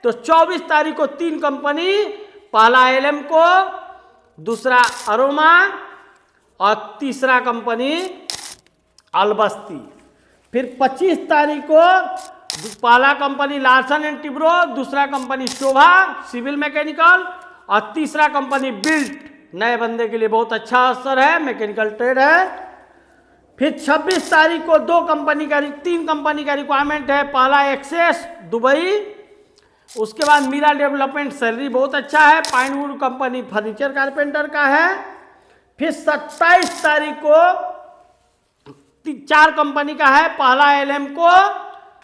तो 24 तारीख को 3 कंपनी, पहला एलेम्को, दूसरा अरोमा और तीसरा कंपनी अलबस्ती। फिर 25 तारीख को पहला कंपनी लार्सन एंड टिब्रो, दूसरा कंपनी शोभा सिविल मैकेनिकल और तीसरा कंपनी बिल्ट। नए बंदे के लिए बहुत अच्छा अवसर है, मैकेनिकल ट्रेड है। फिर 26 तारीख को 3 कंपनी का रिक्वायरमेंट है। पहला एक्सेस दुबई, उसके बाद मीरा डेवलपमेंट, सैलरी बहुत अच्छा है। पाइनवुड कंपनी फर्नीचर कारपेंटर का है। फिर 27 तारीख को 4 कंपनी का है। पहला एलेम्को,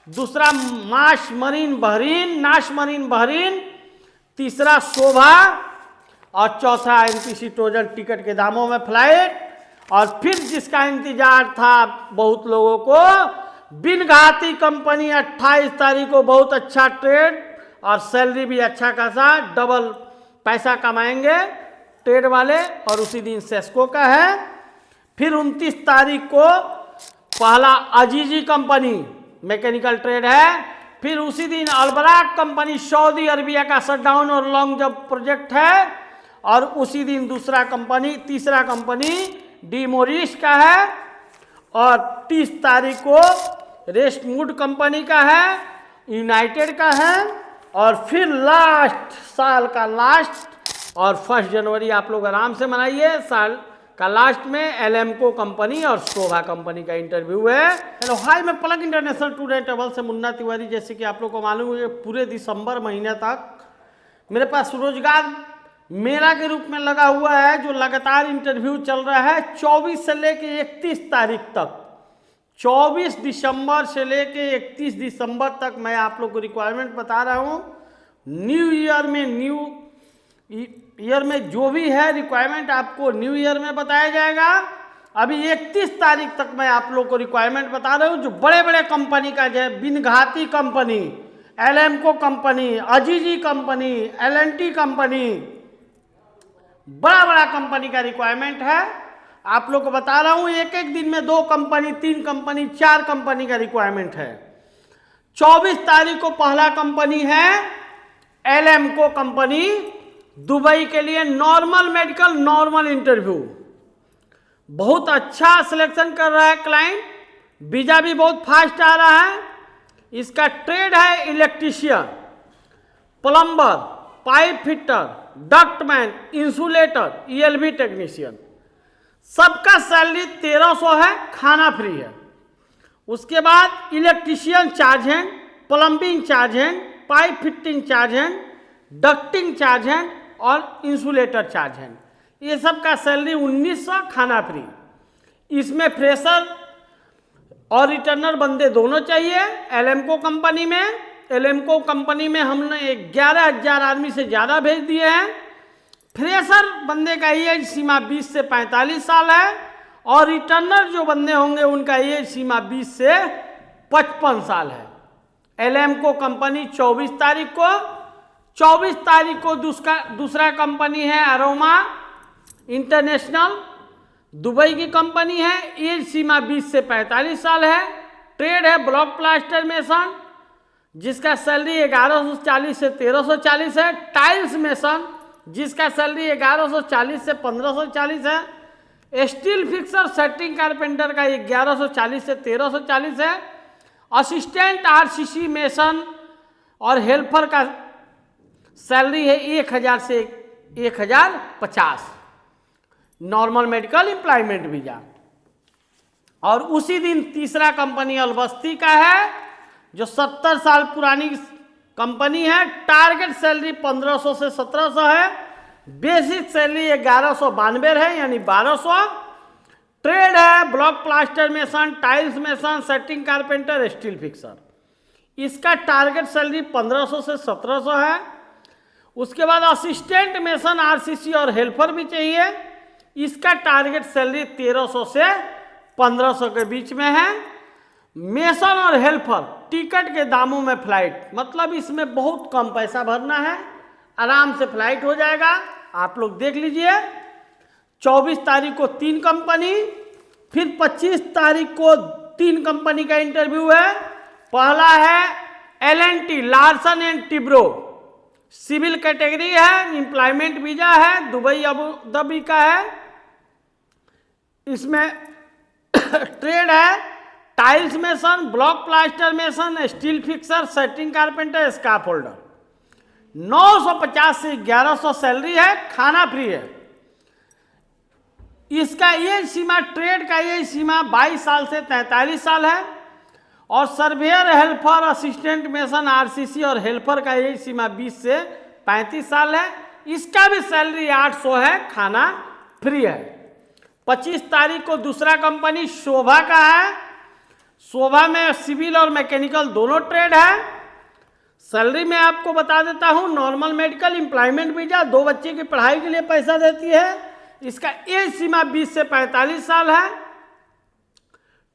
दूसरा नाश मरीन बहरीन, तीसरा शोभा और चौथा एनपीसी ट्रोजन टिकट के दामों में फ्लाइट। और फिर जिसका इंतजार था बहुत लोगों को, बिन घाती कंपनी 28 तारीख को, बहुत अच्छा ट्रेड और सैलरी भी अच्छा खासा, डबल पैसा कमाएंगे ट्रेड वाले। और उसी दिन सेस्को का है। फिर 29 तारीख को पहला अजीजी कंपनी मैकेनिकल ट्रेड है। फिर उसी दिन अलबराक कंपनी सऊदी अरबिया का शटडाउन और लॉन्ग जॉब प्रोजेक्ट है। और उसी दिन तीसरा कंपनी डी मोरिस का है। और 30 तारीख को रेस्टमूड कंपनी का है, यूनाइटेड का है। और फिर साल का लास्ट और 1 जनवरी आप लोग आराम से मनाइए। साल का लास्ट में एलेम्को कंपनी और शोभा कंपनी का इंटरव्यू है। हेलो हाय, मैं पलक इंटरनेशनल टूर एंड ट्रेवल से मुन्ना तिवारी। जैसे कि आप लोग को मालूम है, पूरे दिसंबर महीने तक मेरे पास रोजगार मेला के रूप में लगा हुआ है, जो लगातार इंटरव्यू चल रहा है 24 से लेके 31 तारीख तक। 24 दिसंबर से लेके 31 दिसंबर तक मैं आप लोग को रिक्वायरमेंट बता रहा हूँ। न्यू ईयर में जो भी है रिक्वायरमेंट आपको न्यू ईयर में बताया जाएगा। अभी 31 तारीख तक मैं आप लोग को रिक्वायरमेंट बता रहा हूँ। जो बड़े बड़े कंपनी का जो Bin Ghatti company, Alemco company, Azizi company, LNT company, बड़ा कंपनी का रिक्वायरमेंट है। आप लोग को बता रहा हूं, एक दिन में 2 कंपनी, 3 कंपनी, 4 कंपनी का रिक्वायरमेंट है। 24 तारीख को पहला कंपनी है एलेम्को कंपनी, दुबई के लिए नॉर्मल मेडिकल, नॉर्मल इंटरव्यू। बहुत अच्छा सिलेक्शन कर रहा है क्लाइंट, वीजा भी बहुत फास्ट आ रहा है। इसका ट्रेड है electrician, plumber, pipe fitter, ductman, insulator, ELB technician. सबका सैलरी 1300 है, खाना फ्री है। उसके बाद electrician charge hand, plumbing charge hand, pipe fitting charge hand, ducting charge hand और इंसुलेटर चार्ज हैंड। ये सब का सैलरी 1900, खाना फ्री। इसमें फ्रेशर और रिटर्नर बंदे दोनों चाहिए। एलेम्को कंपनी में हमने 11,000 आदमी से ज़्यादा भेज दिए हैं। फ्रेशर बंदे का एज सीमा 20 से 45 साल है और रिटर्नर जो बंदे होंगे उनका एज सीमा 20 से 55 साल है। एलेम्को कंपनी 24 तारीख को दूसरा कंपनी है अरोमा इंटरनेशनल, दुबई की कंपनी है। एज सीमा 20 से 45 साल है। ट्रेड है ब्लॉक प्लास्टर मेसन, जिसका सैलरी 1140 से 1340 है। टाइल्स मेसन, जिसका सैलरी 1140 से 1540 है। स्टील फिक्सर सेटिंग कारपेंटर का 1140 से 1340 है। असिस्टेंट आरसीसी मेसन और हेल्पर का सैलरी है 1000 से 1050। Normal medical employment visa. और उसी दिन तीसरा कंपनी अलबस्ती का है, जो 70 साल पुरानी कंपनी है। टारगेट सैलरी 1500 से 1700 है। बेसिक सैलरी 1192 है, यानी 1200। ट्रेड है block plaster mason, tiles mason, setting carpenter, steel fixer. इसका टारगेट सैलरी 1500 से 1700 है। उसके बाद असिस्टेंट मेसन, आरसीसी और हेल्पर भी चाहिए। इसका टारगेट सैलरी 1300 से 1500 के बीच में है। मेसन और हेल्पर टिकट के दामों में फ्लाइट, मतलब इसमें बहुत कम पैसा भरना है, आराम से फ्लाइट हो जाएगा। आप लोग देख लीजिए। 24 तारीख को 3 कंपनी, फिर 25 तारीख को 3 कंपनी का इंटरव्यू है। पहला है L N T Larsen and Toubro, civil category है, एम्प्लॉयमेंट वीजा है, दुबई अबू धाबी का है। इसमें ट्रेड है tiles mason, block plaster mason, steel fixer, setting carpenter, scaffolder. 950 से 1100 सैलरी है, खाना फ्री है। इसका एज सीमा, ट्रेड का एज सीमा 22 साल से 43 साल है और surveyor, helper, assistant mason, RCC और हेल्पर का एज सीमा 20 से 35 साल है। इसका भी सैलरी 800 है, खाना फ्री है। 25 तारीख को दूसरा कंपनी शोभा का है। शोभा में सिविल और मैकेनिकल दोनों ट्रेड है। सैलरी में आपको बता देता हूं, नॉर्मल मेडिकल, एम्प्लॉयमेंट वीजा, 2 बच्चे की पढ़ाई के लिए पैसा देती है। इसका एज सीमा 20 से 45 साल है।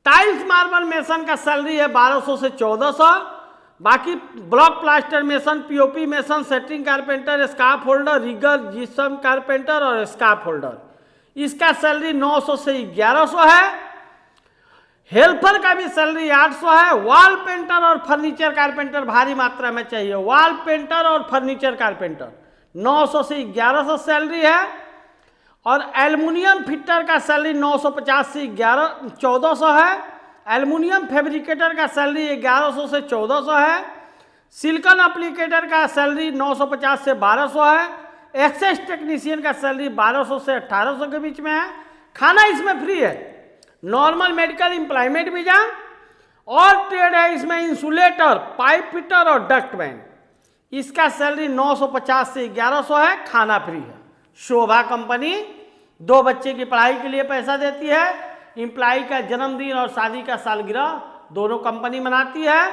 टाइल्स मार्बल मेसन का सैलरी है 1200 से 1400। बाकी block plaster mason, POP mason, setting carpenter, scaffolder, rigger, gypsum carpenter और स्काफ होल्डर, इसका सैलरी 900 से 1100 है। हेल्पर का भी सैलरी 800 है। वॉल पेंटर और फर्नीचर कारपेंटर भारी मात्रा में चाहिए। वॉल पेंटर और फर्नीचर कारपेंटर 900 से 1100 सैलरी है। और एल्युमिनियम फिटर का सैलरी 950 से 1400 है। एल्युमिनियम फैब्रिकेटर का सैलरी 1100 से 1400 है। सिलिकॉन एप्लीकेटर का सैलरी 950 से 1200 है। एक्सेस टेक्नीशियन का सैलरी 1200 से 1800 के बीच में है। खाना इसमें फ्री है। नॉर्मल मेडिकल, एम्प्लॉयमेंट वीजा और ट्रेड है इसमें इंसुलेटर, पाइप फिटर और डक्टमैन। इसका सैलरी 950 से 1100 है, खाना फ्री है। शोभा कंपनी 2 बच्चे की पढ़ाई के लिए पैसा देती है। एम्प्लॉय का जन्मदिन और शादी का सालगिरह दोनों कंपनी मनाती है।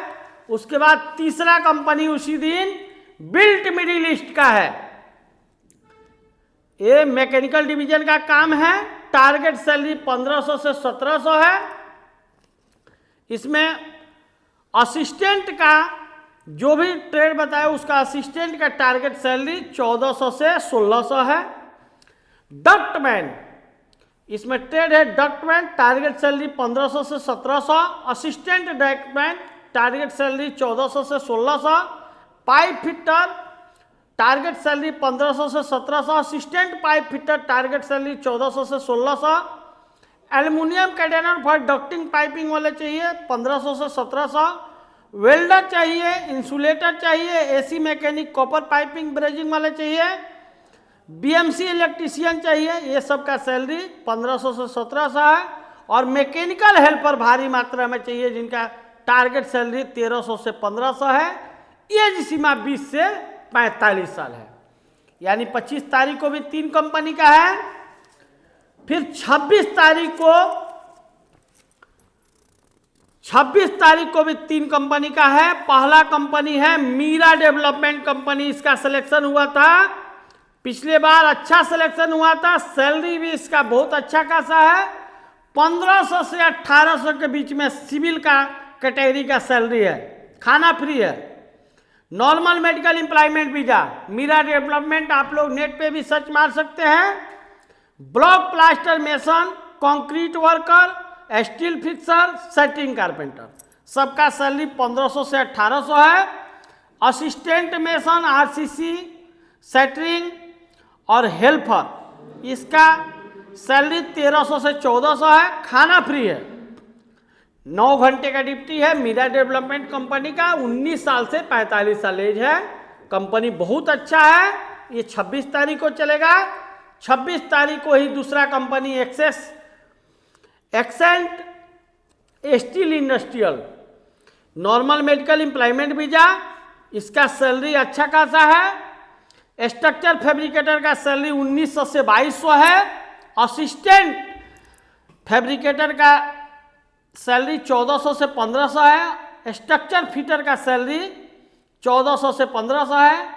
उसके बाद तीसरा कंपनी उसी दिन बिल्ट मिडिल ईस्ट का है। ये मैकेनिकल डिवीजन का काम है। टारगेट सैलरी 1500 से 1700 है। इसमें असिस्टेंट का जो भी ट्रेड बताया उसका असिस्टेंट का टारगेट सैलरी 1400 से 1600 है। डक्टमैन, इसमें ट्रेड है डक्टमैन, टारगेट सैलरी 1500 से 1700। असिस्टेंट डक्टमैन टारगेट सैलरी 1400 से 1600। पाइप फिटर टारगेट सैलरी 1500 से 1700। Assistant pipe fitter target salary 1400 से 1600। Aluminium container for ducting piping वाले चाहिए 1500 से 1700। वेल्डर चाहिए, इंसुलेटर चाहिए, AC mechanic, copper piping brazing वाले चाहिए, बीएमसी इलेक्ट्रीशियन चाहिए। ये सब का सैलरी 1500 से 1700 है। और मैकेनिकल हेल्पर भारी मात्रा में चाहिए जिनका टारगेट सैलरी 1300 से 1500 है। एज सीमा 20 से 45 साल है। यानी 25 तारीख को भी 3 कंपनी का है। फिर 26 तारीख को भी 3 कंपनी का है। पहला कंपनी है मीरा डेवलपमेंट कंपनी। इसका सिलेक्शन हुआ था पिछले बार, अच्छा सिलेक्शन हुआ था। सैलरी भी इसका बहुत अच्छा खासा है। 1500 से 1800 के बीच में सिविल का कैटेगरी का सैलरी है, खाना फ्री है। Normal medical, employment visa, Mira development आप लोग नेट पे भी सर्च मार सकते हैं। Block plaster mason, concrete worker, steel fixer, setting carpenter, सबका सैलरी 1500 से 1800 है। असिस्टेंट मेसन, आरसीसी, सेटरिंग और हेल्पर, इसका सैलरी 1300 से 1400 है, खाना फ्री है। 9 घंटे का ड्यूटी है। मीरा डेवलपमेंट कंपनी का 19 साल से 45 साल एज है। कंपनी बहुत अच्छा है। ये 26 तारीख को चलेगा। 26 तारीख को ही दूसरा company accent steel industrial, normal medical, employment visa, इसका सैलरी अच्छा खासा है। स्ट्रक्चर फैब्रिकेटर का सैलरी 1900 से 2200 है। असिस्टेंट फैब्रिकेटर का सैलरी 1400 से 1500 है। स्ट्रक्चर फिटर का सैलरी 1400 से 1500 है।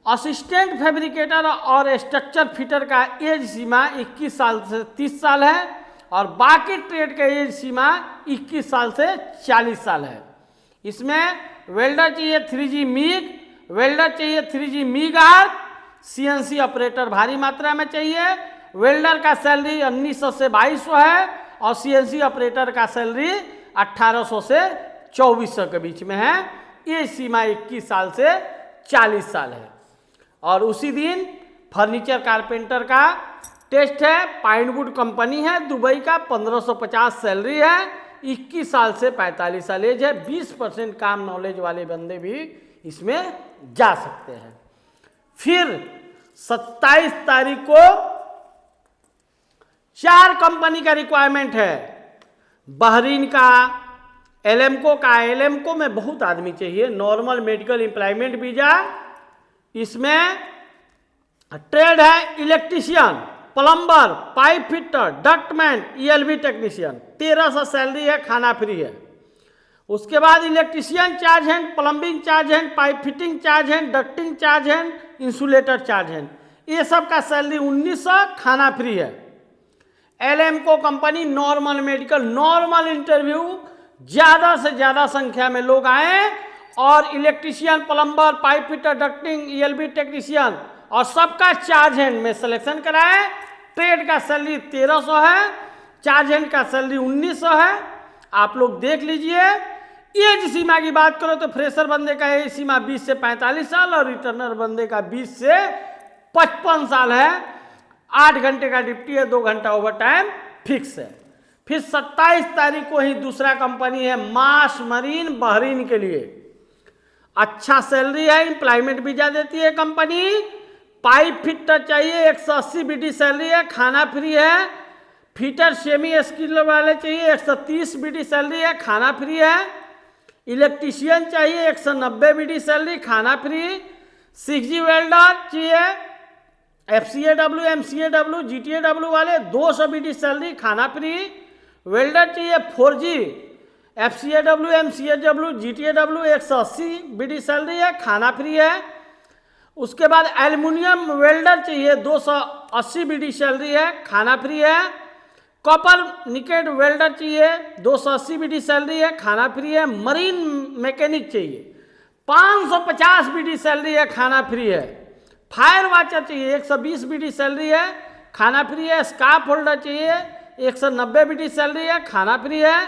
असिस्टेंट फैब्रिकेटर और स्ट्रक्चर फिटर का एज सीमा 21 साल से 30 साल है। और बाकी ट्रेड का एज सीमा 21 साल से 40 साल है। इसमें वेल्डर चाहिए 3G मिग, वेल्डर चाहिए 3G MiG arc, CNC operator भारी मात्रा में चाहिए। वेल्डर का सैलरी 1900 से 2200 है और CNC ऑपरेटर का सैलरी 1800 से 2400 के बीच में है। ये सीमा 21 साल से 40 साल है। और उसी दिन फर्नीचर कारपेंटर का टेस्ट है। पाइनवुड कंपनी है दुबई का, 1550 सैलरी है, 21 साल से 45 साल एज है। 20% काम नॉलेज वाले बंदे भी इसमें जा सकते हैं। फिर 27 तारीख को 4 कंपनी का रिक्वायरमेंट है। बहरीन का, एलेमको का, एलेमको में बहुत आदमी चाहिए। नॉर्मल मेडिकल एम्प्लॉयमेंट वीजा, इसमें ट्रेड है electrician, plumber, pipe fitter, ductman, ELB technician. 1300 salary है, खाना फ्री है। उसके बाद electrician charge hand, plumbing charge hand, pipe fitting charge hand, ducting charge hand, insulator charge hand, ये सब का सैलरी 1900, खाना फ्री है। Alemco company normal medical, normal interview, ज़्यादा से ज़्यादा संख्या में लोग आए और electrician, plumber, pipe fitter, ducting, ELB technician और सबका चार्ज हैंड में सिलेक्शन कराए। ट्रेड का सैलरी 1300 है, चार्ज हैंड का सैलरी 1900 है। आप लोग देख लीजिए। एज सीमा की बात करो तो फ्रेशर बंदे का एज सीमा 20 से 45 साल और रिटर्नर बंदे का 20 से 55 साल है। 8 घंटे का ड्यूटी है, 2 घंटा ओवर टाइम फिक्स है। फिर 27 तारीख को ही दूसरा कंपनी है मास मरीन, बहरीन के लिए। अच्छा सैलरी है, एम्प्लॉयमेंट वीजा देती है कंपनी। पाइप फिटर चाहिए, 180 BD सैलरी है, खाना फ्री है। फिटर सेमी स्किल वाले चाहिए, 130 BD सैलरी है, खाना फ्री है। इलेक्ट्रीशियन चाहिए, 190 BD सैलरी, खाना फ्री। 6G वेल्डर चाहिए, FCAW, MCAW, GTAW वाले 200 BD सैलरी, खाना फ्री। वेल्डर चाहिए 4G, FCAW, MCAW, GTAW, 180 BD salary है, खाना फ्री है। उसके बाद एल्युमिनियम वेल्डर चाहिए, 280 BD सैलरी है, खाना फ्री है। कॉपर निकेट वेल्डर चाहिए, 280 BD सैलरी है, खाना फ्री है। मरीन मैकेनिक चाहिए, 550 BD सैलरी है, खाना फ्री है। फायर वॉचर चाहिए, 120 BD सैलरी है, खाना फ्री है। स्काफ होल्डर चाहिए, 190 BD सैलरी है, खाना फ्री है।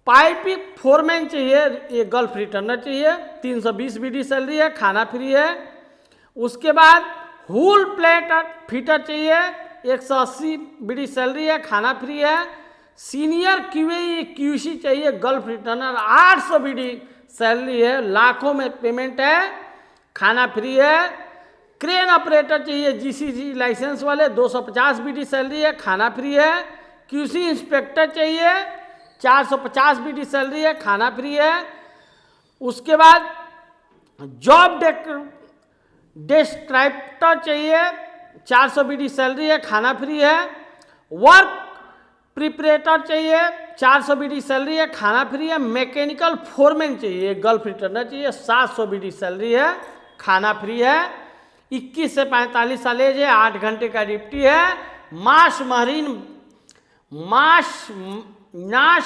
पाइपिंग फोरमैन चाहिए, ये गल्फ रिटर्नर चाहिए, 320 BD सैलरी है, खाना फ्री है। उसके बाद हुल प्लेट फिटर चाहिए, 180 BD सैलरी है, खाना फ्री है। सीनियर QC चाहिए, गल्फ रिटर्नर, 800 BD सैलरी है, लाखों में पेमेंट है, खाना फ्री है। क्रेन ऑपरेटर चाहिए, GCG लाइसेंस वाले, 250 BD सैलरी है, खाना फ्री है। QC इंस्पेक्टर चाहिए, 450 BD सैलरी है, खाना फ्री है। उसके बाद जॉब डिस्क्राइप्टर चाहिए, 400 BD सैलरी है, खाना फ्री है। वर्क प्रिपरेटर चाहिए, 400 BD सैलरी है, खाना फ्री है। मैकेनिकल फोरमैन चाहिए, गल्फ रिटर्नर चाहिए, 700 BD सैलरी है, खाना फ्री है। 21 से 45 साल एज है, 8 घंटे का ड्यूटी है। नाश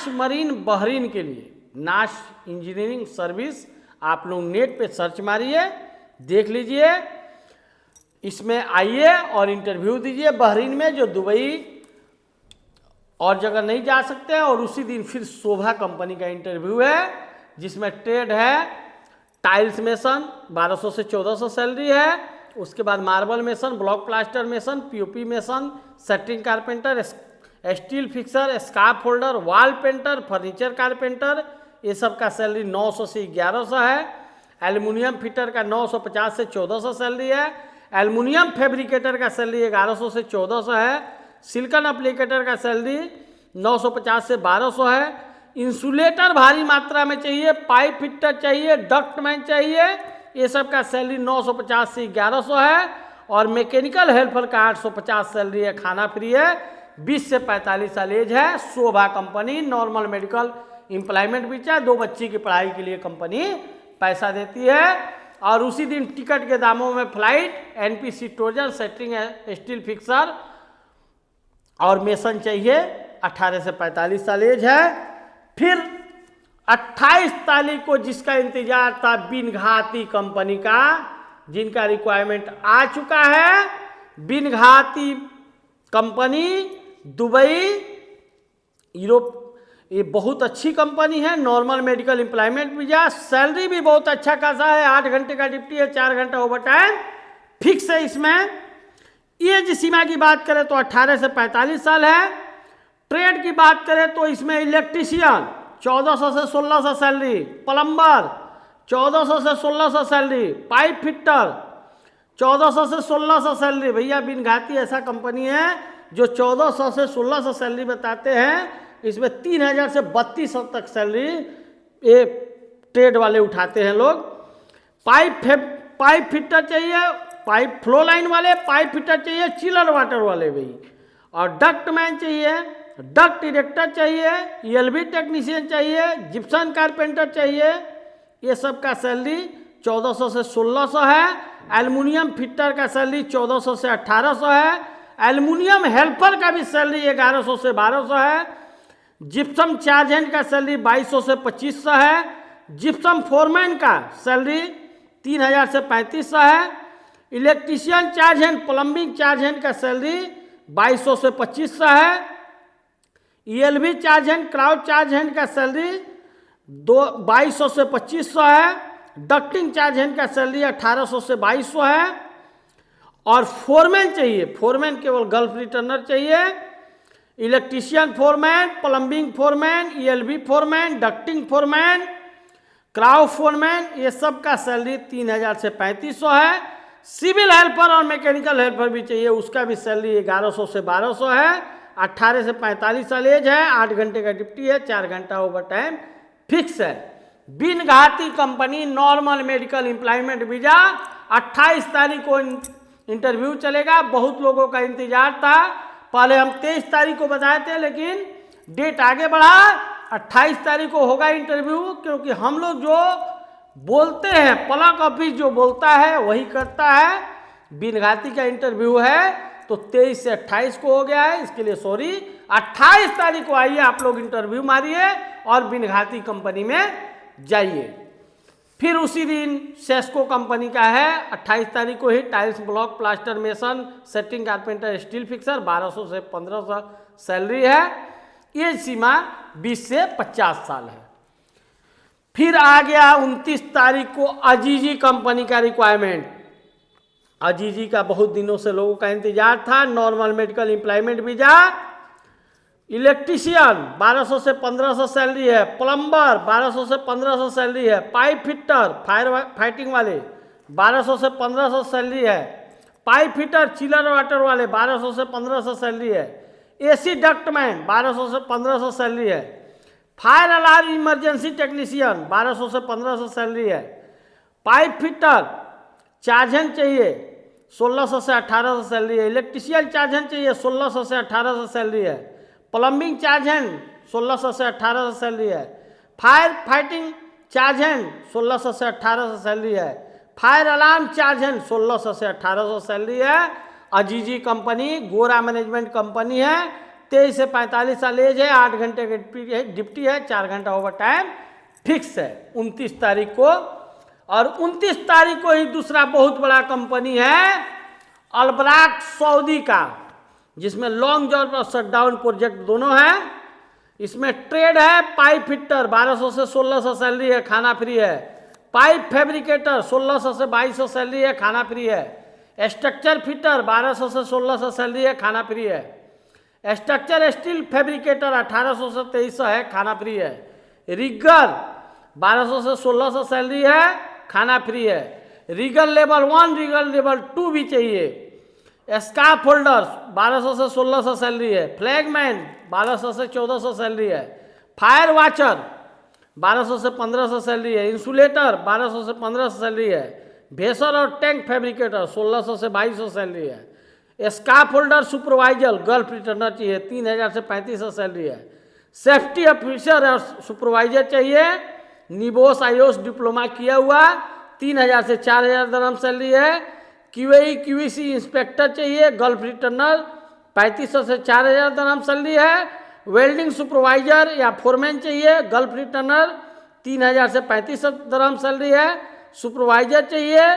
मरीन बहरीन के लिए, नाश इंजीनियरिंग सर्विस, आप लोग नेट पे सर्च मारिए, देख लीजिए। इसमें आइए और इंटरव्यू दीजिए बहरीन में, जो दुबई और जगह नहीं जा सकते हैं। और उसी दिन फिर शोभा कंपनी का इंटरव्यू है, जिसमें ट्रेड है टाइल्स मेसन, 1200 से 1400 सैलरी है। उसके बाद marble mason, block plaster mason, POP mason, shuttering carpenter, steel fixer, scaffold holder, wall painter, furniture carpenter, ये सब का सैलरी 900 से 1100 है। एल्युमिनियम फिटर का 950 से 1400 सैलरी है। एल्युमिनियम फैब्रिकेटर का सैलरी 1100 से 1400 है। सिलिकॉन एप्लीकेटर का सैलरी 950 से 1200 है। इंसुलेटर भारी मात्रा में चाहिए, पाइप फिटर चाहिए, डक्टमैन चाहिए, ये सब का सैलरी 950 से 1100 है। और मैकेनिकल हेल्पर का 850 सैलरी है, खाना फ्री है। 20 से 45 साल एज है। Sobha company normal medical employment visa, 2 बच्ची की पढ़ाई के लिए कंपनी पैसा देती है। और उसी दिन टिकट के दामों में फ्लाइट, NPC ट्रोजन, सेटरिंग स्टील फिक्सर और मेसन चाहिए। 18 से 45 साल एज है। फिर 28 तारीख को जिसका इंतजार था, बिनघाती कंपनी का, जिनका रिक्वायरमेंट आ चुका है। बिनघाती कंपनी दुबई, यूरोप, ये बहुत अच्छी कंपनी है। Normal medical employment visa, salary भी बहुत अच्छा खासा है। 8 घंटे का ड्यूटी है, 4 घंटा ओवर टाइम फिक्स है। इसमें एज सीमा की बात करें तो 18 से 45 साल है। ट्रेड की बात करें तो इसमें इलेक्ट्रीशियन 1400 से 1600 सैलरी, प्लम्बर 1400 से 1600 सैलरी, पाइप फिटर 1400 से 1600 सैलरी। भैया बिन घाती ऐसा कंपनी है जो 1400 से 1600 सैलरी बताते हैं। इसमें 3000 से 3200 तक सैलरी ये ट्रेड वाले उठाते हैं लोग। पाइप फिटर चाहिए, पाइप फ्लो लाइन वाले, पाइप फिटर चाहिए, चिलर वाटर वाले भाई, और डक्ट मैन चाहिए, डक्ट डायरेक्टर चाहिए, ELB टेक्नीशियन चाहिए, जिप्सन कारपेंटर चाहिए। ये सब का सैलरी 1400 से 1600 है। एल्युमिनियम फिटर का सैलरी 1400 से 1800 है। एल्युमिनियम हेल्पर का भी सैलरी 1100 से 1200 है। जिप्सम चार्ज हैंड का सैलरी 2200 से 2500 है। जिप्सम फोरमैन का सैलरी 3000 से 3500 है। Electrician charge hand, plumbing charge hand का सैलरी 2200 से 2500 है। ELB charge hand, crowd charge hand का सैलरी 2200 से 2500 है। डक्टिंग चार्ज हैंड का सैलरी 1800 से 2200 है। और फोरमैन चाहिए, फोरमैन केवल गल्फ रिटर्नर चाहिए। Electrician foreman, plumbing foreman, ELB foreman, ducting foreman, crowd foreman, ये सब का सैलरी 3000 से 3500 है। सिविल हेल्पर और मैकेनिकल हेल्पर भी चाहिए, उसका भी सैलरी 1100 से 1200 है। 18 से 45 साल एज है। 8 घंटे का ड्यूटी है, 4 घंटा ओवर टाइम फिक्स है। Bin Ghatti company, normal medical employment visa. 28 तारीख को इंटरव्यू चलेगा। बहुत लोगों का इंतजार था, पहले हम 23 तारीख को बताए थे, लेकिन डेट आगे बढ़ा। 28 तारीख को होगा इंटरव्यू, क्योंकि हम लोग जो बोलते हैं, प्लग ऑफिस जो बोलता है वही करता है। बिन घाती का इंटरव्यू है तो 23 से 28 को हो गया है, इसके लिए सॉरी। 28 तारीख को आइए, आप लोग इंटरव्यू मारिए और बिन घाती कंपनी में जाइए। फिर उसी दिन सेस्को कंपनी का है 28 तारीख को ही। Tiles, block, plaster, mason, setting carpenter, steel fixer 1200 से 1500 सैलरी है। एज सीमा 20 से 50 साल है। फिर आ गया 29 तारीख को अजीजी कंपनी का रिक्वायरमेंट। अजीजी का बहुत दिनों से लोगों का इंतजार था। Normal medical employment visa. Electrician 1200 से 1500 सैलरी है। प्लम्बर 1200 से 1500 सैलरी है। पाइप फिटर, फायर फाइटिंग वाले 1200 से 1500 सैलरी है। पाइप फिटर, चिलर वाटर वाले 1200 से 1500 सैलरी है। AC डक्टमैन 1200 से 1500 सैलरी है। फायर अलार्म इमरजेंसी टेक्नीशियन 1200 से 1500 सैलरी है। पाइप फिटर चार्जन चाहिए 1600 से 1800 सैलरी है। इलेक्ट्रीशियन चार्जन चाहिए 1600 से 1800 सैलरी है। प्लम्बिंग चार्ज हैंड 1600 से 1800 सैलरी है। फायर फाइटिंग चार्ज हैंड 1600 से 1800 सैलरी है। फायर अलार्म चार्ज हैंड 1600 से 1800 सैलरी है। अजीजी कंपनी गोरा मैनेजमेंट कंपनी है। 23 से 45 साल एज है। 8 घंटे की ड्यूटी है, 4 घंटा ओवर टाइम फिक्स है 29 तारीख को। और 29 तारीख को ही दूसरा बहुत बड़ा कंपनी है अलबराक सऊदी का, जिसमें लॉन्ग जॉब और शटडाउन प्रोजेक्ट दोनों है। इसमें ट्रेड है पाइप फिटर 1200 से 1600 सैलरी है, खाना फ्री है। पाइप फैब्रिकेटर 1600 से 2200 सैलरी है, खाना फ्री है। स्ट्रक्चर फिटर 1200 से 1600 सैलरी है, खाना फ्री है। स्ट्रक्चर स्टील फैब्रिकेटर 1800 से 2300 है, खाना फ्री है। रिगर 1200 से 1600 सैलरी है, खाना फ्री है। रिगर लेवल 1, रिगर लेवल 2 भी चाहिए। स्कार्फ होल्डर 1200 से 1600 सैलरी है। फ्लैगमैन 1200 से 1400 सैलरी है। फायर वॉचर 1200 से 1500 सैलरी है। इंसुलेटर 1200 से 1500 सैलरी है। भेसर और टैंक फैब्रिकेटर 1600 से 2200 सैलरी है। Scarf holder supervisor gulf returner चाहिए 3000 से 3500 सैलरी है। सेफ्टी ऑफिसर और सुपरवाइजर चाहिए, निबोस आयोस डिप्लोमा किया हुआ 3000 से 4000 दरहम सैलरी है। QAE QEC इंस्पेक्टर चाहिए, गल्फ रिटर्नर 3500 से 4000 दरहम सैलरी है। वेल्डिंग सुपरवाइजर या फोरमैन चाहिए, गल्फ रिटर्नर 3000 से 3500 दरहम सैलरी है। सुपरवाइजर चाहिए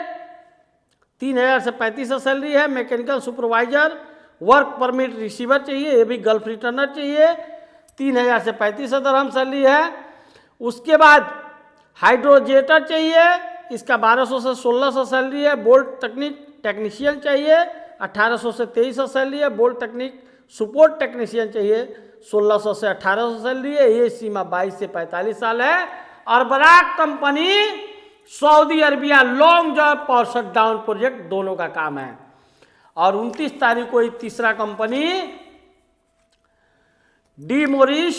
3000 से 3500 सैलरी है। Mechanical supervisor work permit receiver चाहिए, ये भी गल्फ रिटर्नर चाहिए 3000 से 3500 दरहम सैलरी है। उसके बाद हाइड्रोजेटर चाहिए, इसका 1200 से 1600 सैलरी है। बोल्ट तकनीक टेक्नीशियन चाहिए 1800 से 2300 सैलरी है। बोल्ट टेक्निक सपोर्ट टेक्नीशियन चाहिए 1600 से 1800 सैलरी है। एज सीमा 22 से 45 साल है। और Barak company Saudi Arabia long job power shutdown project दोनों का काम है। और 29 तारीख को तीसरा कंपनी डी मोरिस,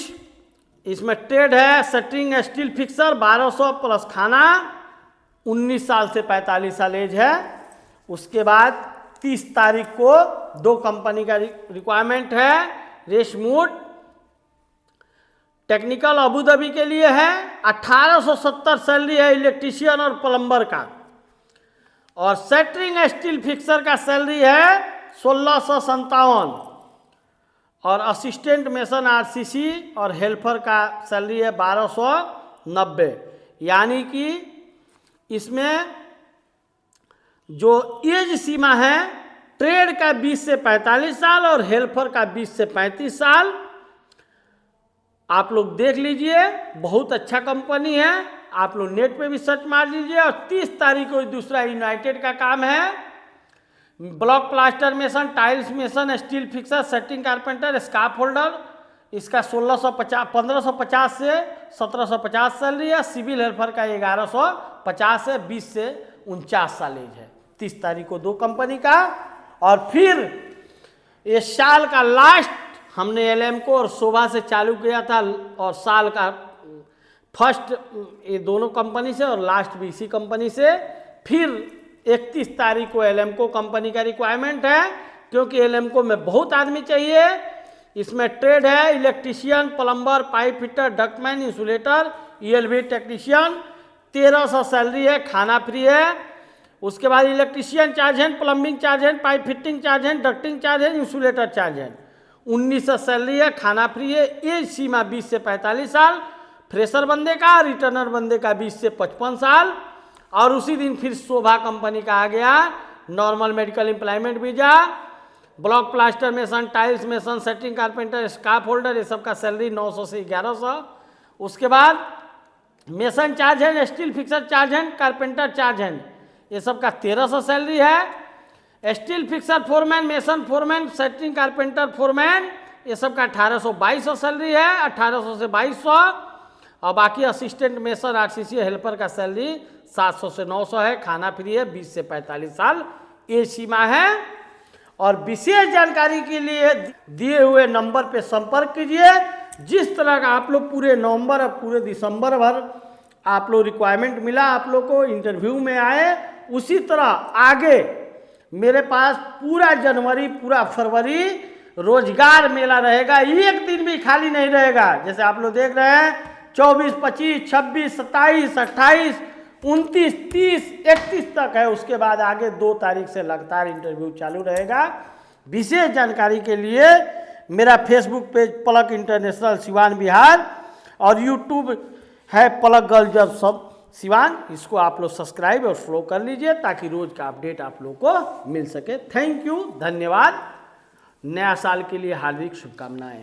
इसमें ट्रेड है शटरिंग स्टील फिक्सर 1200 प्लस खाना, 19 साल से 45 साल एज है। उसके बाद 30 तारीख को दो कंपनी का रिक्वायरमेंट है। रेशमूड टेक्निकल अबू धाबी के लिए है 1870 सैलरी है इलेक्ट्रीशियन और प्लम्बर का। और शटरिंग स्टील फिक्सर का सैलरी है 1657। और असिस्टेंट मेसन आरसीसी और हेल्पर का सैलरी है 1290। यानी कि इसमें जो एज सीमा है ट्रेड का 20 से 45 साल और हेल्पर का 20 से 35 साल। आप लोग देख लीजिए, बहुत अच्छा कंपनी है। आप लोग नेट पे भी सर्च मार लीजिए। और 30 तारीख को दूसरा यूनाइटेड का काम है block plaster mason, tiles mason, steel fixer, setting carpenter, scaffolder. इसका 1550 से 1750 सैलरी है। सिविल हेल्पर का 1150 है। 20 से 49 साल एज है। 30 तारीख को दो कंपनी का। और फिर इस साल का लास्ट हमने एलएमको और शोभा से चालू किया था। और साल का फर्स्ट ये दोनों कंपनी से और लास्ट भी इसी कंपनी से। फिर 31 तारीख को एलएमको कंपनी का रिक्वायरमेंट है, क्योंकि एलएमको में बहुत आदमी चाहिए। इसमें ट्रेड है electrician, plumber, pipe fitter, ductman, insulator, ELV technician. 1300 salary है, खाना फ्री है। उसके बाद इलेक्ट्रीशियन चार्ज है, प्लम्बिंग चार्ज है, पाइप फिटिंग चार्ज है, डक्टिंग चार्ज है, इंसुलेटर चार्ज है। 1900 सैलरी है, खाना फ्री है। एज सीमा 20 से 45 साल फ्रेशर बंदे का, रिटर्नर बंदे का 20 से 55 साल। और उसी दिन फिर शोभा कंपनी का आ गया normal medical employment visa, block plaster mason, tiles mason, setting carpenter, scarf holder, ये सब का सैलरी 900 से 1100। उसके बाद मेसन चार्ज है, स्टील फिक्सर चार्ज है, कारपेंटर चार्ज है, ये सब का 1300 सैलरी है। Steel fixer foreman, mason foreman, setting carpenter foreman, ये सब का 1800-2200 सैलरी है। 1800 से 2200। और बाकी असिस्टेंट मेसन आरसीसी हेल्पर का सैलरी 700 से 900 है। खाना फ्री है। 20 से 45 साल एज सीमा है। और विशेष जानकारी के लिए दिए हुए नंबर पे संपर्क कीजिए। जिस तरह का आप लोग पूरे नवंबर और पूरे दिसंबर भर आप लोग रिक्वायरमेंट मिला, आप लोग को इंटरव्यू में आए, उसी तरह आगे मेरे पास पूरा जनवरी पूरा फरवरी रोजगार मेला रहेगा। एक दिन भी खाली नहीं रहेगा। जैसे आप लोग देख रहे हैं 24, 25, 26, 27, 28, 29, 30, 31 तक है। उसके बाद आगे 2 तारीख से लगातार इंटरव्यू चालू रहेगा। विशेष जानकारी के लिए मेरा फेसबुक पेज पलक इंटरनेशनल सिवान बिहार और यूट्यूब है पलक गर्ल जब सब सिवान, इसको आप लोग सब्सक्राइब और फॉलो कर लीजिए ताकि रोज का अपडेट आप लोग को मिल सके। थैंक यू, धन्यवाद। नया साल के लिए हार्दिक शुभकामनाएं।